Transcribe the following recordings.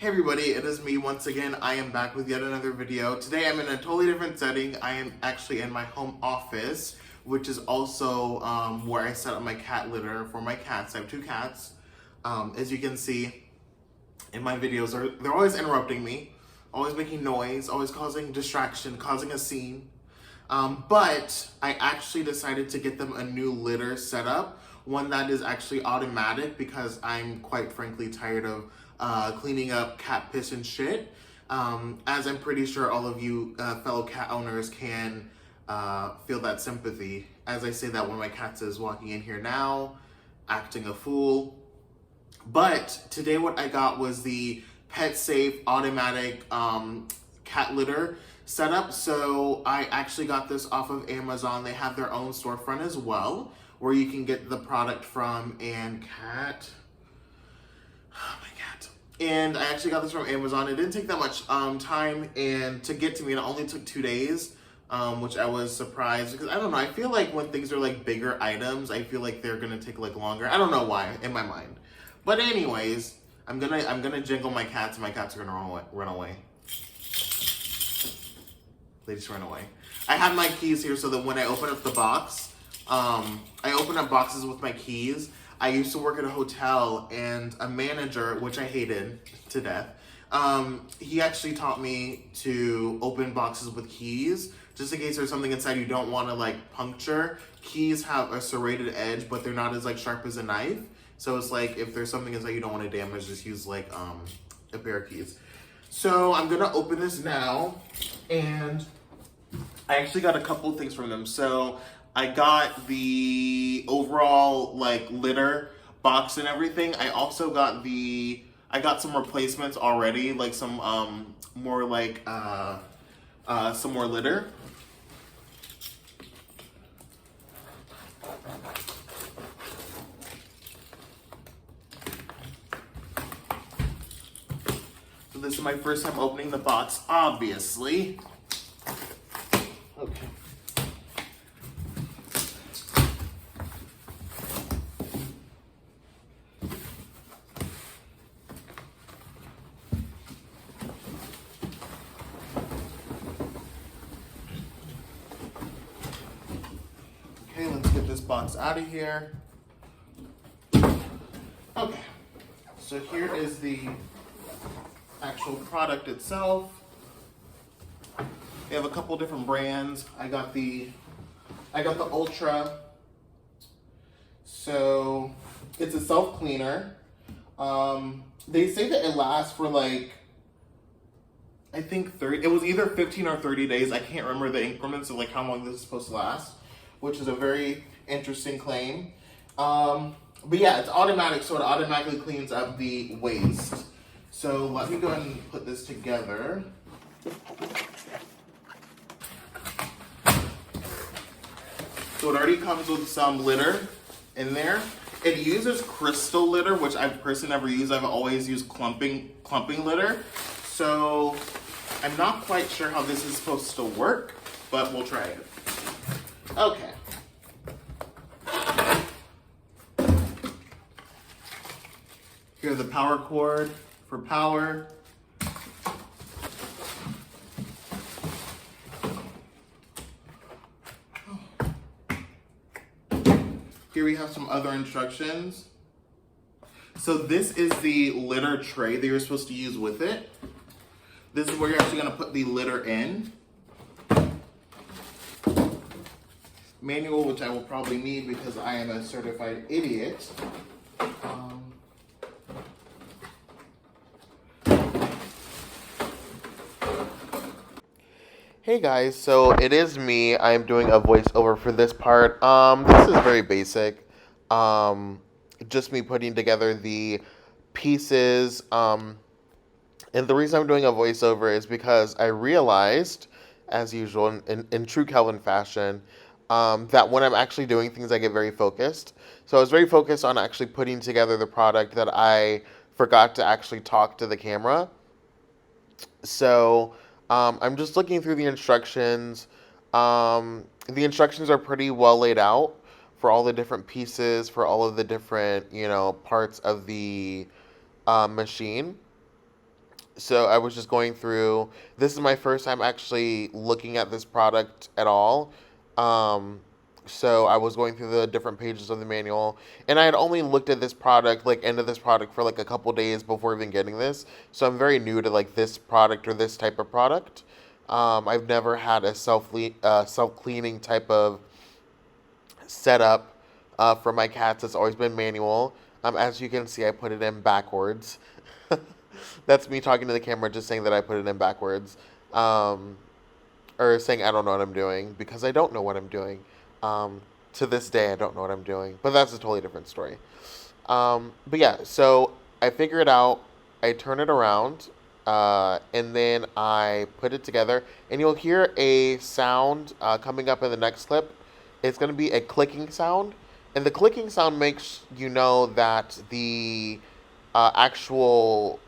Hey everybody, it is me once again. I am back with yet another video. Today I'm in a totally different setting. I am actually in my home office, which is also where I set up my cat litter for my cats. I have two cats. As you can see in my videos, they're always interrupting me, always making noise, always causing distraction, causing a scene. But I actually decided to get them a new litter setup, one that is actually automatic because I'm quite frankly tired of cleaning up cat piss and shit. As I'm pretty sure all of you fellow cat owners can feel that sympathy. As I say that, one of my cats is walking in here now, acting a fool. But today what I got was the PetSafe automatic cat litter setup. So I actually got this off of Amazon. They have their own storefront as well, where you can get the product from. And I actually got this from Amazon. It didn't take that much time and to get to me. It only took 2 days, which I was surprised because I don't know. I feel like when things are like bigger items, I feel like they're gonna take like longer. I don't know why in my mind. But anyways, I'm gonna jingle my cats. And my cats are gonna run away. They just ran away. I have my keys here so that when I open up the box, I open up boxes with my keys. I used to work at a hotel, and a manager, which I hated to death, he actually taught me to open boxes with keys, just in case there's something inside you don't want to like puncture. Keys have a serrated edge, but they're not as like sharp as a knife. So it's like if there's something inside you don't want to damage, just use like a pair of keys. So I'm gonna open this now, and I actually got a couple of things from them. So I got the overall like litter box and everything. I also got I got some replacements already, like some more like some more litter. So this is my first time opening the box, obviously. Okay. Okay, let's get this box out of here. Okay, so here is the actual product itself. They have a couple different brands. I got the Ultra. So it's a self cleaner. They say that it lasts for like, I think 30. It was either 15 or 30 days. I can't remember the increments of like how long this is supposed to last, which is a very interesting claim. But yeah, it's automatic, so it automatically cleans up the waste. So let me go ahead and put this together. So it already comes with some litter in there. It uses crystal litter, which I've personally never used. I've always used clumping litter. So I'm not quite sure how this is supposed to work, but we'll try it. Okay. Here's the power cord for power. Here we have some other instructions. So this is the litter tray that you're supposed to use with it. This is where you're actually going to put the litter in. Manual, which I will probably need because I am a certified idiot. Hey guys, so it is me. I'm doing a voiceover for this part. This is very basic. Just me putting together the pieces. And the reason I'm doing a voiceover is because I realized, as usual, in true Calvin fashion, that when I'm actually doing things, I get very focused. So I was very focused on actually putting together the product that I forgot to actually talk to the camera. So I'm just looking through the instructions. The instructions are pretty well laid out for all the different pieces, for all of the different, parts of the machine. So I was just going through. This is my first time actually looking at this product at all. Um, so I was going through the different pages of the manual, and I had only looked at this product, like into this product, for like a couple days before even getting this. So I'm very new to like this product or this type of product. I've never had a self cleaning type of setup for my cats. It's always been manual. As you can see, I put it in backwards. That's me talking to the camera, just saying that I put it in backwards. Um, or saying I don't know what I'm doing because I don't know what I'm doing. To this day, I don't know what I'm doing, but that's a totally different story. But yeah, so I figure it out. I turn it around, and then I put it together, and you'll hear a sound coming up in the next clip. It's going to be a clicking sound, and the clicking sound makes you know that the actual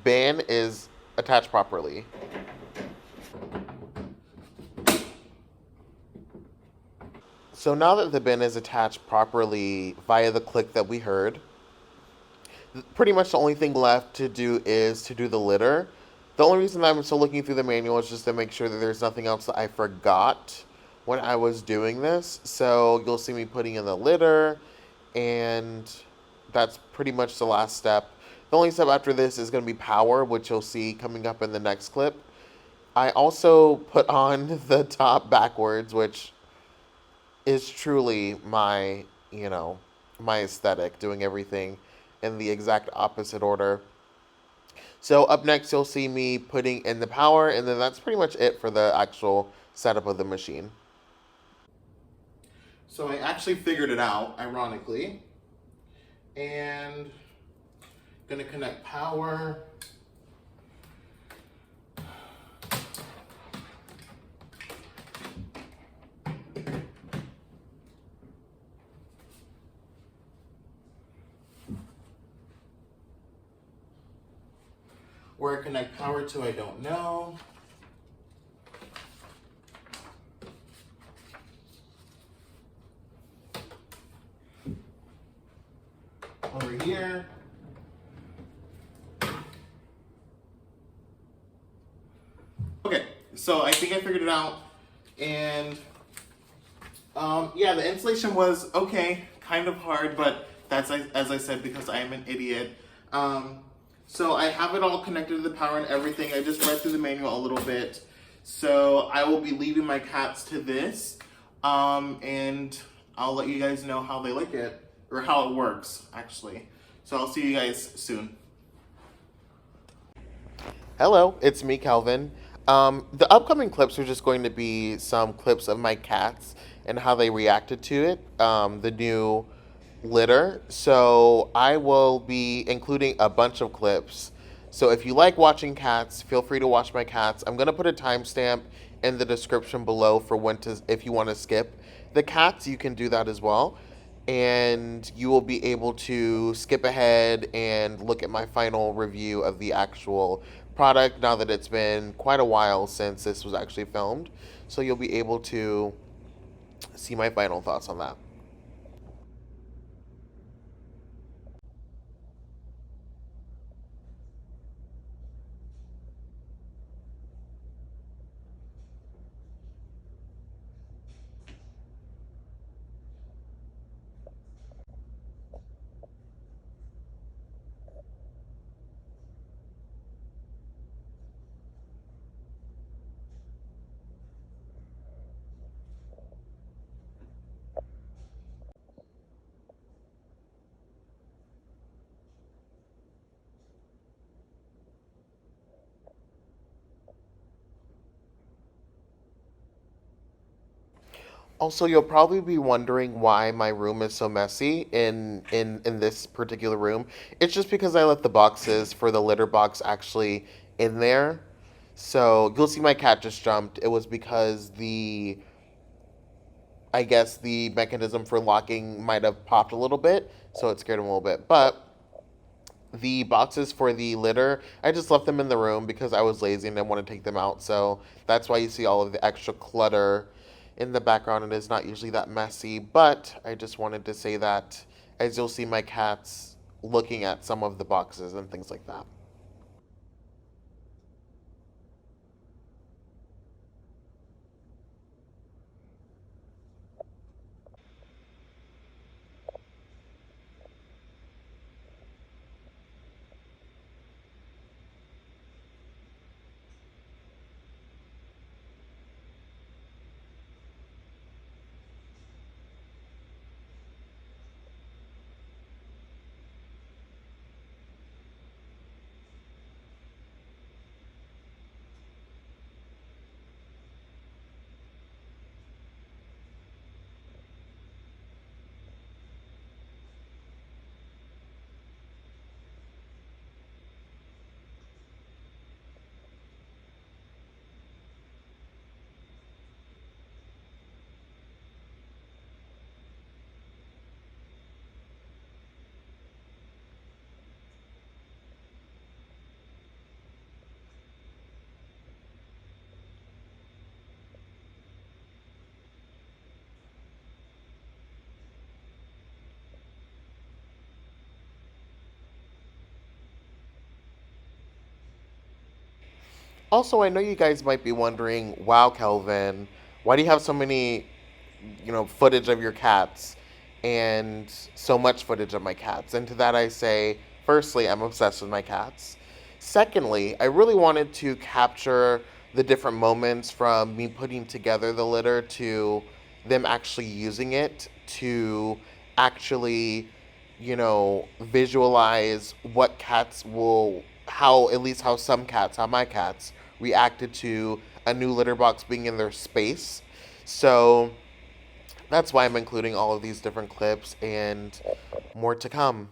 bin is attached properly. So now that the bin is attached properly via the click that we heard, pretty much the only thing left to do is to do the litter. The only reason that I'm still looking through the manual is just to make sure that there's nothing else that I forgot when I was doing this. So you'll see me putting in the litter, and that's pretty much the last step. The only step after this is going to be power, which you'll see coming up in the next clip. I also put on the top backwards, which is truly my, my aesthetic, doing everything in the exact opposite order. So up next, you'll see me putting in the power, and then that's pretty much it for the actual setup of the machine. So I actually figured it out, ironically, and gonna connect power. Where I connect power to, I don't know. Over here. Okay, so I think I figured it out, and yeah, the installation was okay, kind of hard, but that's, as I said, because I am an idiot. So I have it all connected to the power and everything. I just read through the manual a little bit. So I will be leaving my cats to this, and I'll let you guys know how they like it, or how it works, actually. So I'll see you guys soon. Hello, it's me, Calvin. The upcoming clips are just going to be some clips of my cats and how they reacted to it, the new litter. So I will be including a bunch of clips. So if you like watching cats, feel free to watch my cats. I'm going to put a timestamp in the description below for when to, if you want to skip the cats, you can do that as well. And you will be able to skip ahead and look at my final review of the actual product now that it's been quite a while since this was actually filmed. So you'll be able to see my final thoughts on that. Also, you'll probably be wondering why my room is so messy in this particular room. It's just because I left the boxes for the litter box actually in there. So you'll see my cat just jumped. It was because I guess the mechanism for locking might have popped a little bit, so it scared him a little bit. But the boxes for the litter, I just left them in the room because I was lazy and didn't want to take them out. So that's why you see all of the extra clutter in the background. It is not usually that messy, but I just wanted to say that as you'll see my cats looking at some of the boxes and things like that. Also, I know you guys might be wondering, wow, Kelvin, why do you have so many, footage of your cats and so much footage of my cats? And to that I say, firstly, I'm obsessed with my cats. Secondly, I really wanted to capture the different moments from me putting together the litter to them actually using it to actually, visualize what cats will, how, at least how some cats, how my cats reacted to a new litter box being in their space. So that's why I'm including all of these different clips and more to come.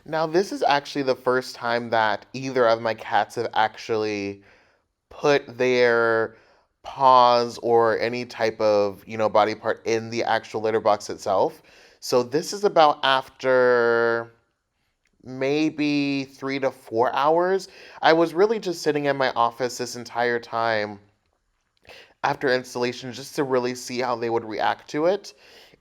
Now, this is actually the first time that either of my cats have actually put their paws or any type of, body part in the actual litter box itself. So this is about after maybe 3 to 4 hours. I was really just sitting in my office this entire time after installation just to really see how they would react to it.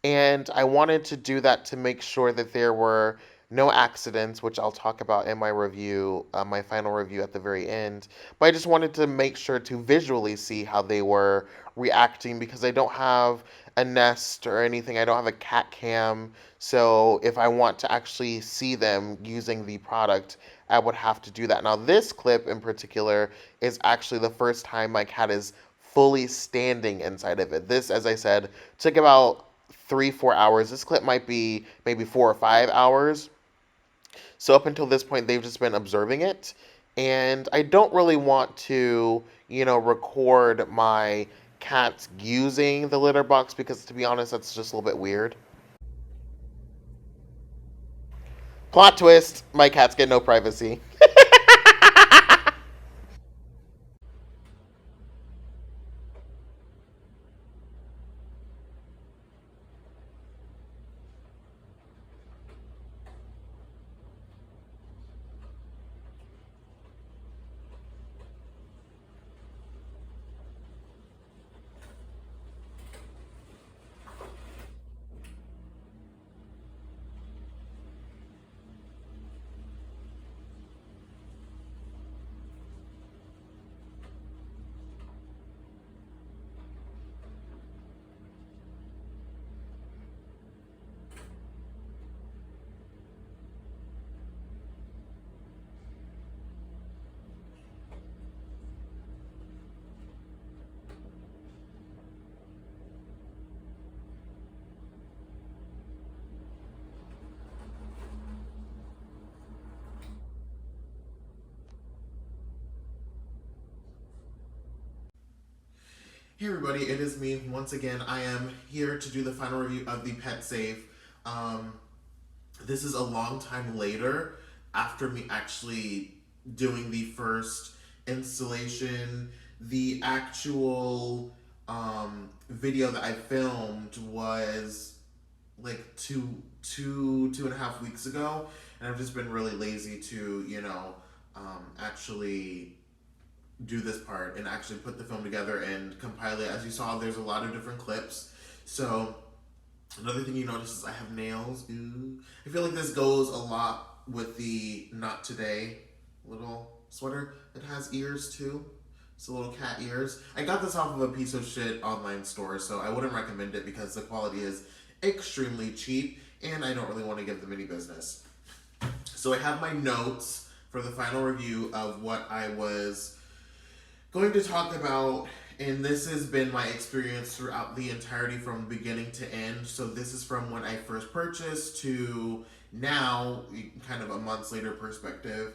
And I wanted to do that to make sure that there were no accidents, which I'll talk about in my review, my final review at the very end. But I just wanted to make sure to visually see how they were reacting because I don't have a Nest or anything. I don't have a cat cam. So if I want to actually see them using the product, I would have to do that. Now, this clip in particular is actually the first time my cat is fully standing inside of it. This, as I said, took about 3, 4 hours. This clip might be maybe 4 or 5 hours. So up until this point, they've just been observing it. And I don't really want to, record my cats using the litter box because, to be honest, that's just a little bit weird. Plot twist, my cats get no privacy. Hey everybody, it is me once again. I am here to do the final review of the PetSafe. Um, this is a long time later after me actually doing the first installation. The actual video that I filmed was like two and a half weeks ago, and I've just been really lazy to actually do this part and actually put the film together and compile it. As you saw, there's a lot of different clips. So another thing you notice is I have nails. Ooh. I feel like this goes a lot with the Not Today little sweater. It has ears too. It's a little cat ears. I got this off of a piece of shit online store, so I wouldn't recommend it because the quality is extremely cheap and I don't really want to give them any business. So I have my notes for the final review of what I was going to talk about And this has been my experience throughout the entirety from beginning to end. So this is from when I first purchased to now, kind of a months later perspective.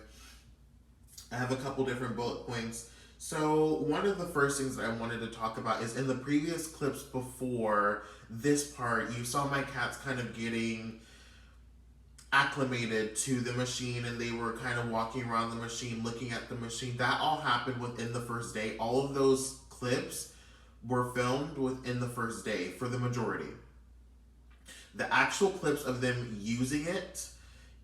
I have a couple different bullet points. So one of the first things that I wanted to talk about is in the previous clips before this part, you saw my cats kind of getting acclimated to the machine, and they were kind of walking around the machine, looking at the machine. That all happened within the first day. All of those clips were filmed within the first day for the majority. The actual clips of them using it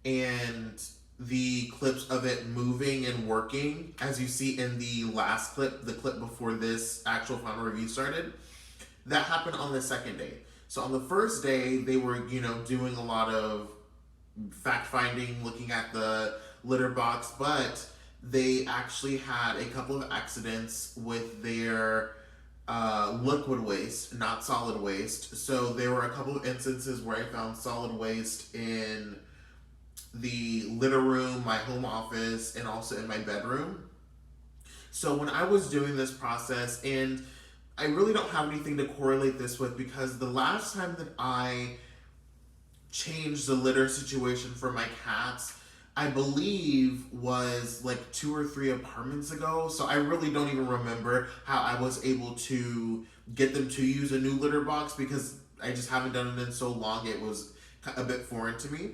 and the clips of it moving and working, as you see in the last clip, the clip before this actual final review started, that happened on the second day. So on the first day, they were, doing a lot of fact finding, looking at the litter box, but they actually had a couple of accidents with their liquid waste, not solid waste. So there were a couple of instances where I found solid waste in the litter room, my home office, and also in my bedroom. So when I was doing this process, and I really don't have anything to correlate this with, because the last time that I changed the litter situation for my cats, I believe was like 2 or 3 apartments ago. So I really don't even remember how I was able to get them to use a new litter box, because I just haven't done it in so long. It was a bit foreign to me.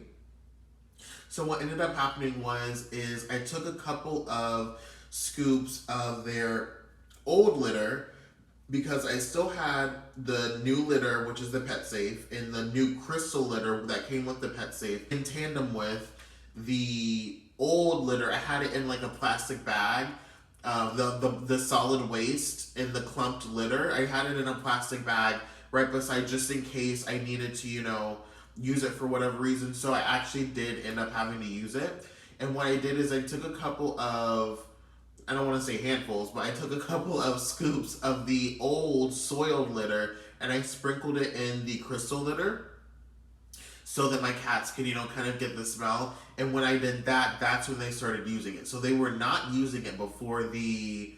So what ended up happening is I took a couple of scoops of their old litter, because I still had the new litter, which is the PetSafe, and the new crystal litter that came with the PetSafe in tandem with the old litter. I had it in like a plastic bag. The solid waste and the clumped litter, I had it in a plastic bag right beside, just in case I needed to, use it for whatever reason. So I actually did end up having to use it. And what I did is I took a couple of, I don't want to say handfuls, but I took a couple of scoops of the old soiled litter and I sprinkled it in the crystal litter so that my cats could, kind of get the smell. And when I did that, that's when they started using it. So they were not using it before the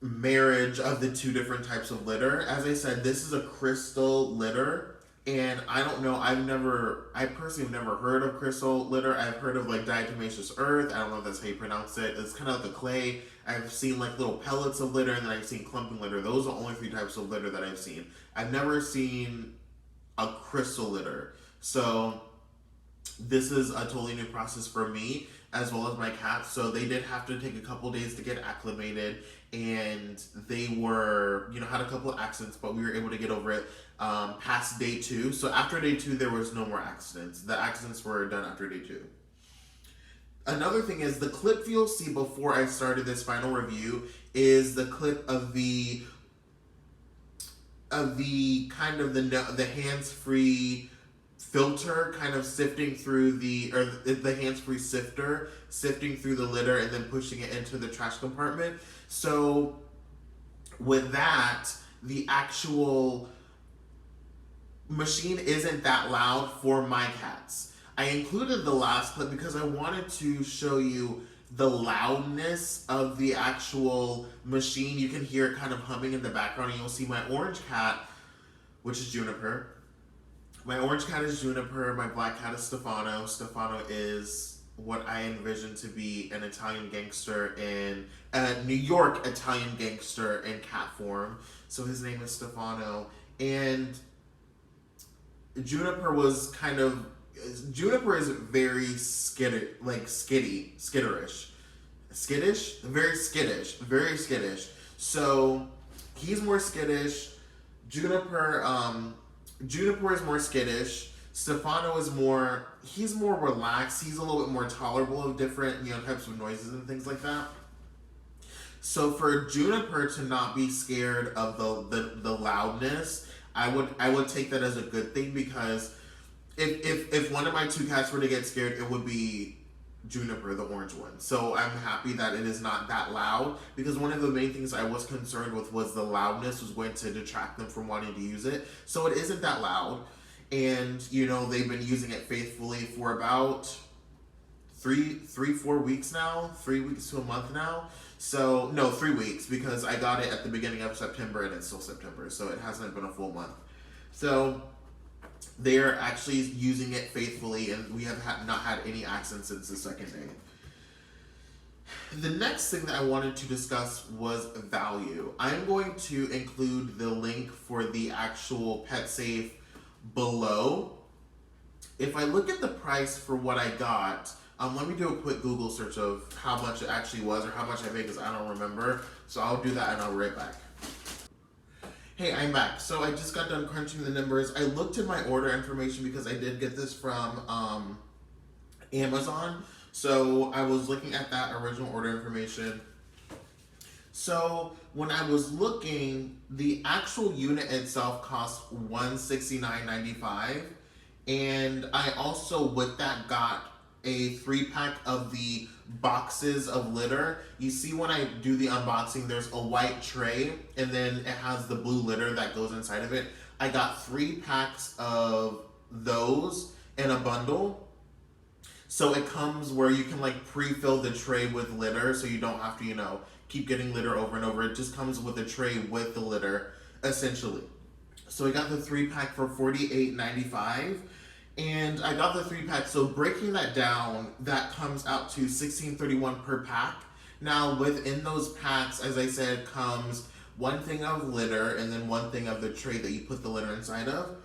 marriage of the 2 different types of litter. As I said, this is a crystal litter. And I don't know, I personally have never heard of crystal litter. I've heard of like diatomaceous earth. I don't know if that's how you pronounce it. It's kind of like a clay. I've seen like little pellets of litter, and then I've seen clumping litter. Those are the only 3 types of litter that I've seen. I've never seen a crystal litter. So this is a totally new process for me as well as my cats. So they did have to take a couple days to get acclimated, and they were, had a couple of accidents, but we were able to get over it past day 2. So after day 2, there was no more accidents. The accidents were done after day 2. Another thing is the clip you'll see before I started this final review is the clip of the kind of the hands-free filter kind of sifting through the hands-free sifter sifting through the litter and then pushing it into the trash compartment. So with that, the actual machine isn't that loud for my cats. I included the last clip because I wanted to show you the loudness of the actual machine. You can hear it kind of humming in the background, and you'll see my orange cat, which is Juniper. My orange cat is Juniper, my black cat is Stefano. Stefano is what I envision to be an Italian gangster in New York Italian gangster in cat form. So his name is Stefano. And Juniper is very very skittish. So he's more skittish. Juniper is more skittish. Stefano is he's more relaxed. He's a little bit more tolerable of different, types of noises and things like that. So for Juniper to not be scared of the loudness, I would take that as a good thing, because if one of my 2 cats were to get scared, it would be Juniper, the orange one. So I'm happy that it is not that loud, because one of the main things I was concerned with was the loudness was going to detract them from wanting to use it. So it isn't that loud. And, they've been using it faithfully for about 4 weeks now, 3 weeks to a month now. So no, 3 weeks, because I got it at the beginning of September and it's still September, so it hasn't been a full month. So they are actually using it faithfully, and we have not had any accidents since the second day. The next thing that I wanted to discuss was value. I'm going to include the link for the actual PetSafe below. If I look at the price for what I got, let me do a quick Google search of how much it actually was, or how much I paid, because I don't remember. So I'll do that and I'll be right back. Hey, I'm back. So I just got done crunching the numbers. I looked at my order information because I did get this from Amazon. So I was looking at that original order information. So when I was looking, the actual unit itself cost $169.95, and I also with that got a 3-pack of the boxes of litter. You see when I do the unboxing, there's a white tray and then it has the blue litter that goes inside of it. I got 3 packs of those in a bundle. So it comes where you can like pre-fill the tray with litter, so you don't have to, keep getting litter over and over. It just comes with a tray with the litter, essentially. So I got the 3-pack for $48.95. And I got the 3-pack, so breaking that down, that comes out to $16.31 per pack. Now, within those packs, as I said, comes 1 thing of litter and then 1 thing of the tray that you put the litter inside of.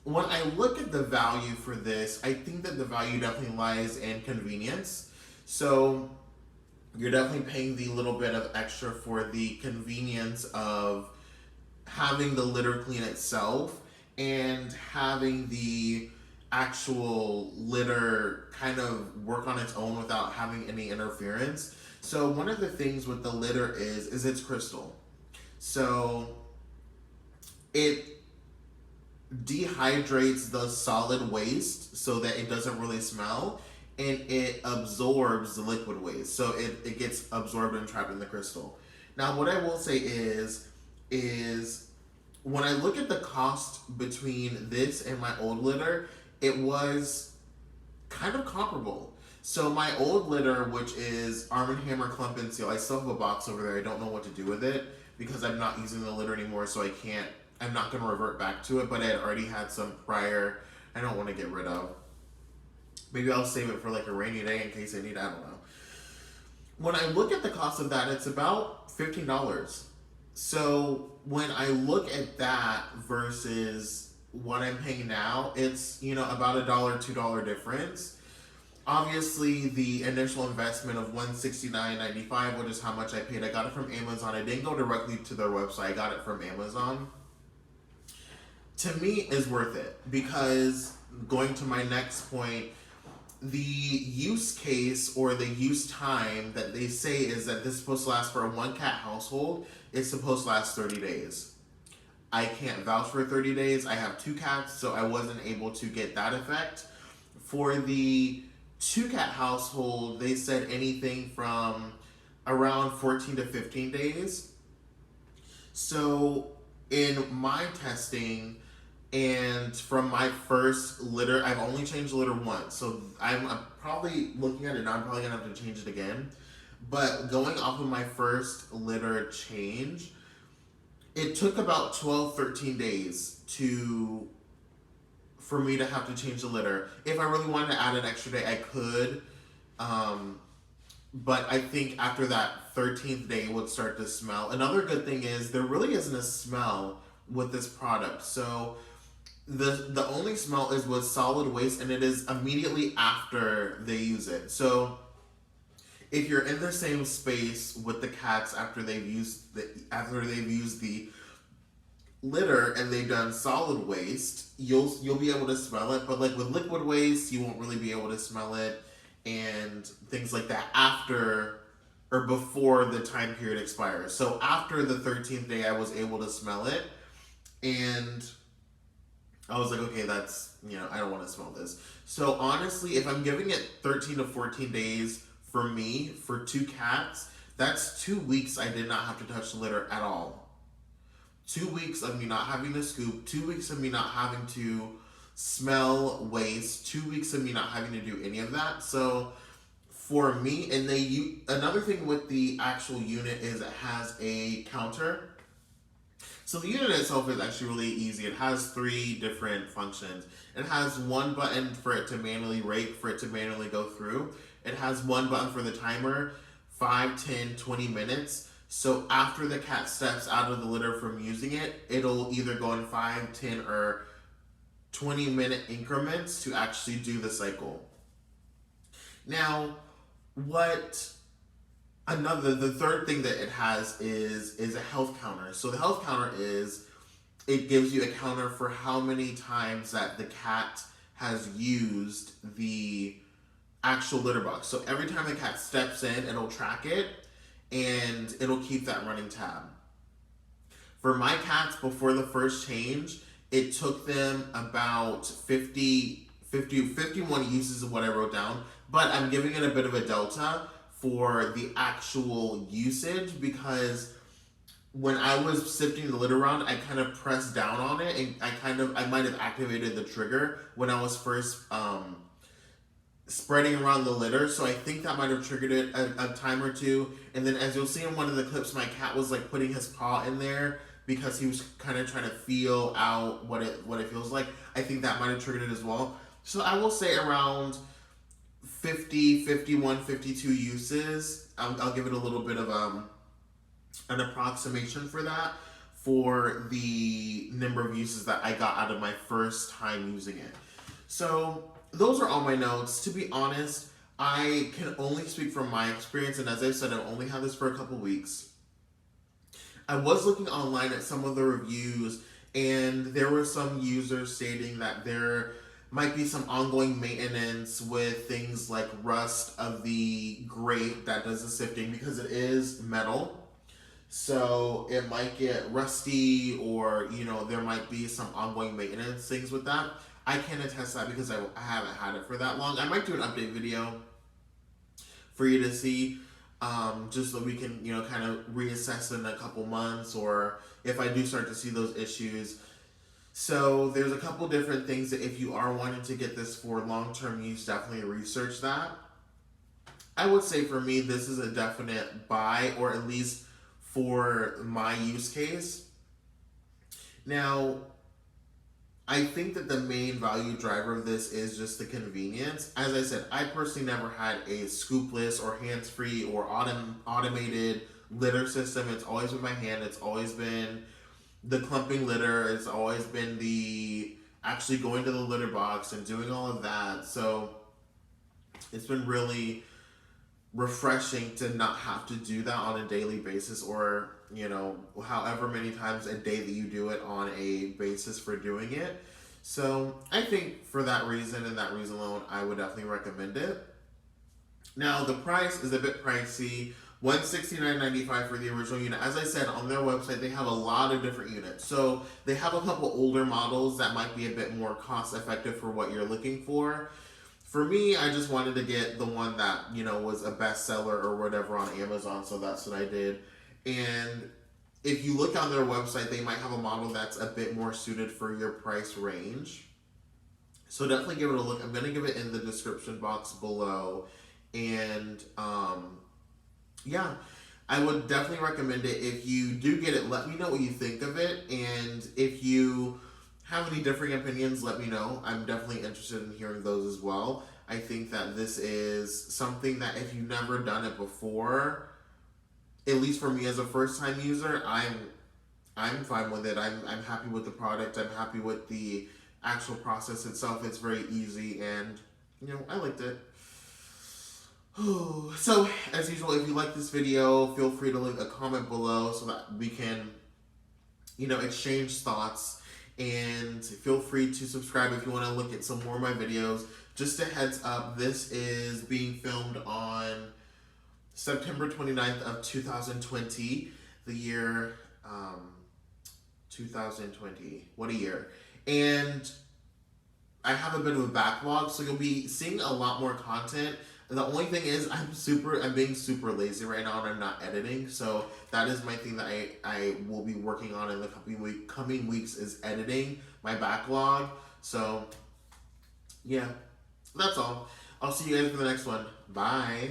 When I look at the value for this, I think that the value definitely lies in convenience. So you're definitely paying the little bit of extra for the convenience of having the litter clean itself and having the actual litter kind of work on its own without having any interference. So one of the things with the litter is it's crystal. So it dehydrates the solid waste so that it doesn't really smell, and it absorbs the liquid waste. So it gets absorbed and trapped in the crystal. Now what I will say is when I look at the cost between this and my old litter, it was kind of comparable. So my old litter, which is Arm & Hammer Clump and Seal, I still have a box over there. I don't know what to do with it because I'm not using the litter anymore, so I'm not going to revert back to it, but I had already had some prior I don't want to get rid of. Maybe I'll save it for like a rainy day in case I need it, I don't know. When I look at the cost of that, it's about $15. So when I look at that versus what I'm paying now, it's about $1, $2 difference. Obviously, the initial investment of $169.95, which is how much I paid. I got it from Amazon. I didn't go directly to their website. I got it from Amazon. To me, is worth it because going to my next point, the use case or the use time that they say is that this is supposed to last for a 1-cat household. It's supposed to last 30 days. I can't vouch for 30 days. I have 2 cats, so I wasn't able to get that effect. For the 2-cat household, they said anything from around 14 to 15 days. So in my testing and from my first litter, I've only changed the litter once. So I'm probably looking at it now, I'm probably gonna have to change it again. But going off of my first litter change, it took about 12, 13 days for me to have to change the litter. If I really wanted to add an extra day, I could. But I think after that 13th day, it would start to smell. Another good thing is there really isn't a smell with this product. So the only smell is with solid waste, and it is immediately after they use it. So if you're in the same space with the cats after they've used the litter and they've done solid waste, you'll be able to smell it. But like with liquid waste, you won't really be able to smell it, and things like that after or before the time period expires. So after the 13th day, I was able to smell it, and I was like, okay, that's, I don't want to smell this. So honestly, if I'm giving it 13 to 14 days for me, for 2 cats, that's 2 weeks I did not have to touch the litter at all. 2 weeks of me not having to scoop, 2 weeks of me not having to smell waste, 2 weeks of me not having to do any of that. So for me. And another thing with the actual unit is it has a counter. So the unit itself is actually really easy. It has 3 different functions. It has one button for it to manually rake, for it to manually go through. It has one button for the timer, 5, 10, 20 minutes. So after the cat steps out of the litter from using it, it'll either go in 5, 10, or 20-minute increments to actually do the cycle. Now, the third thing that it has is a health counter. So the health counter it gives you a counter for how many times that the cat has used the actual litter box. So every time the cat steps in, it'll track it and it'll keep that running tab. For my cats, before the first change, it took them about 51 uses of what I wrote down, but I'm giving it a bit of a delta for the actual usage, because when I was sifting the litter around, I kind of pressed down on it, and I might have activated the trigger when I was first spreading around the litter. So I think that might have triggered it a time or two. And then, as you'll see in one of the clips, my cat was like putting his paw in there because he was kind of trying to feel out what it feels like. I think that might have triggered it as well. So I will say around 50, 51, 52 uses. I'll give it a little bit of an approximation for that, for the number of uses that I got out of my first time using it. So those are all my notes. To be honest, I can only speak from my experience, and as I said, I've only had this for a couple weeks. I was looking online at some of the reviews, and there were some users stating that there might be some ongoing maintenance with things like rust of the grate that does the sifting, because it is metal. So it might get rusty, or there might be some ongoing maintenance things with that. I can't attest that because I haven't had it for that long. I might do an update video for you to see, just so we can kind of reassess in a couple months, or if I do start to see those issues. So there's a couple different things that if you are wanting to get this for long-term use, definitely research that. I would say for me, this is a definite buy, or at least for my use case. Now, I think that the main value driver of this is just the convenience. As I said, I personally never had a scoopless or hands-free or automated litter system. It's always been by hand. It's always been the clumping litter. It's always been the actually going to the litter box and doing all of that. So it's been really refreshing to not have to do that on a daily basis, or however many times a day that you do it on a basis for doing it. So I think for that reason, and that reason alone, I would definitely recommend it. Now the price is a bit pricey, $169.95 for the original unit. As I said, on their website they have a lot of different units, so they have a couple older models that might be a bit more cost effective for what you're looking for. For me, I just wanted to get the one that was a bestseller or whatever on Amazon, so that's what I did. And if you look on their website, they might have a model that's a bit more suited for your price range. So definitely give it a look. I'm going to give it in the description box below. And yeah, I would definitely recommend it. If you do get it, let me know what you think of it. And if you have any differing opinions, let me know. I'm definitely interested in hearing those as well. I think that this is something that if you've never done it before, at least for me as a first-time user, I'm fine with it. I'm happy with the product. I'm happy with the actual process itself. It's very easy, and I liked it. So as usual, if you like this video, feel free to leave a comment below so that we can exchange thoughts. And feel free to subscribe if you want to look at some more of my videos. Just a heads up, this is being filmed on September 29th of 2020, the year 2020. What a year. And I have a bit of a backlog, so you'll be seeing a lot more content. The only thing is I'm being super lazy right now, and I'm not editing. So that is my thing that I will be working on in the coming weeks, is editing my backlog. So yeah, that's all. I'll see you guys for the next one. Bye.